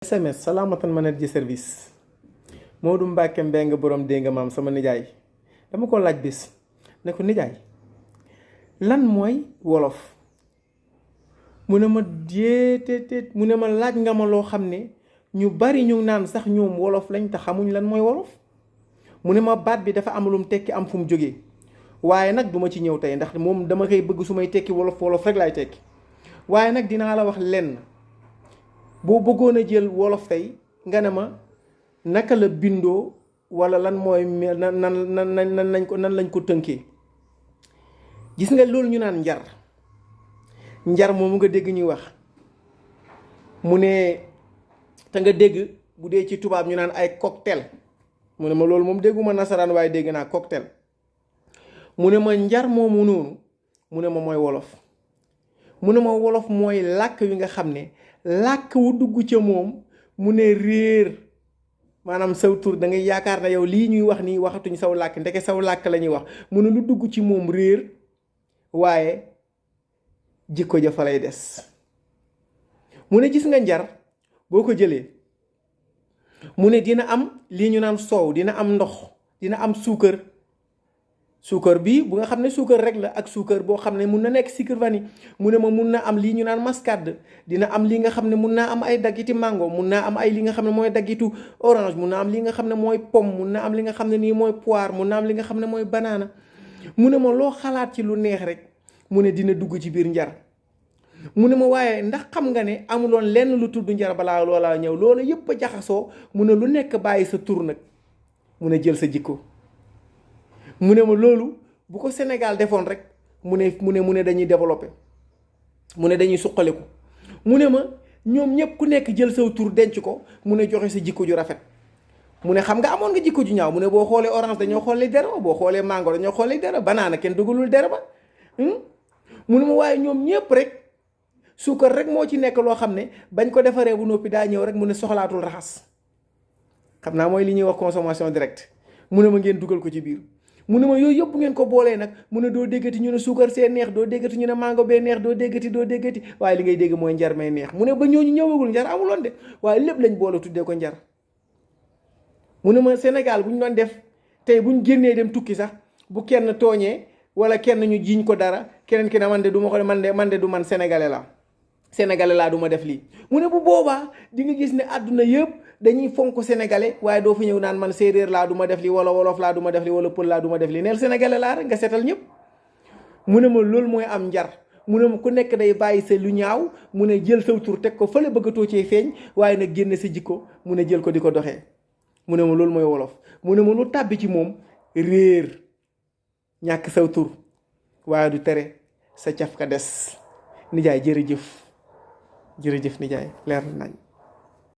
SMS salaamatan manager service Modou Mbacke Mbeng borom dégg nga maam sama nijaay dama ko laaj bis ne ko nijaay lan mooy wolof mu ne ma déetéet mu ne ma laaj nga ma loo xam ne ñu bari ñu naan sax ñoom wolof lañ te xamuñ lan mooy wolof mu ne ma baat bi dafa am lu mu tekki am fu mu jógee waaye nag duma ci ñëw tey ndax moom dama koy bëgg su may tekki wolof wolof rek laay tekki waaye nag dinaa la wax lenn boo bëggoon a jël wolof tey nga ne ma naka la bindoo wala lan mooy nan lañ ko tënkee gis nga loolu ñu naan njar njar moomu nga dégg ñuy wax mu ne te nga dégg bu dee ci tubaab ñu naan ay cocktail mu ne ma loolu moom dégguma nasaraan waaye dégg naa cocktail mu ne ma njar moomu noonu mu ne ma mooy wolof mu ne ma wolof mooy làkk wi nga xam ne làkk wu dugg ca moom mu ne réer maanaam saw tur da ngay yaakaar na yow lii ñuy wax nii waxatuñ saw làkk ndeke saw làkk la ñuy wax mu ne lu dugg ci moom réer waaye jikko ja fa lay des mu ne gis nga njar boo ko jëlee mu ne dina am lii ñu naan soow dina am ndox dina am suukar bi bu nga xam ne suukar rek la ak suukar boo xam ne mun na nekk sucre vanille mu ne ma mun na am lii ñu naan muscade dina am lii nga xam ne mun naa am ay daggiti mango mun naa am ay li nga xam ne mooy daggitu orange mun naa am li nga xam ne mooy pomme mun na am li nga xam ne nii mooy poire mun na am li nga xam ne mooy banana mu ne ma loo xalaat ci lu neex rek mu ne dina dugg ci biir njar mu ne ma waaye ndax xam nga ne amuloon lenn lu tudd njar balaa loola ñëw loola yëpp a jaxasoo mu ne lu nekk bàyyi sa tur nag mu ne jël sa jikko mu ne ma loolu bu ko Sénégal defoon rek mu ne dañuy développé mu ne dañuy suqaliku mu ne ma ñoom ñëpp ku nekk jël saw tur denc ko mu ne joxe sa jikko ju rafet mu ne xam nga amoon nga jikko ju ñaaw mu ne boo xoolee orange dañoo xoolee dere ba boo xoolee mango dañoo xoolee dere banaana kenn dugalul dere ba mu ne ma waaye ñoom ñëpp rek suukar rek moo ci nekk loo xam ne bañ ko defaree bu noppi daa ñëw rek mu ne soxlaatul raxas xam naa mooy li ñuy wax consommation directe mu ne ma ngeen dugal ko ci biir mu ne ma yooyu yëpp ngeen ko boolee nag mu ne doo déggati ñu ne suukar see neex doo déggati ñu ne mango bee neex doo déggati waaye li ngay dégg mooy njar may neex mu ne ba ñooñu ñëwagul njar amuloon de waaye lépp lañ boole tuddee ko njar mu ne ma Sénégal bu ñu doon def tey bu ñu génnee dem tukki sax bu kenn tooñee wala kenn ñu jiiñ ko dara keneen ki ne man de du ma ko man de du man sénégalais laa du ma def lii mu ne bu boobaa di nga gis ne àdduna yëpp dañuy fonk sénégalais waaye doo fa ñëw naan man séeréer laa du ma def lii wala wolof laa du ma def lii wala pël laa du ma def lii neel sénégalais laa rek nga seetal ñëpp mu ne ma loolu mooy am njar mu ne ma ku nekk day bàyyi sa lu ñaaw mu ne jël saw tur teg ko fële bëggatoo cee feeñ waaye nag génne sa jikko mu ne jël ko di ko doxee mu ne ma loolu mooy wolof mu ne ma lu tàbbi ci moom réer ñàkk saw tur waaye du tere sa caf ka des nijaay jërëjëf nijaay leer nañ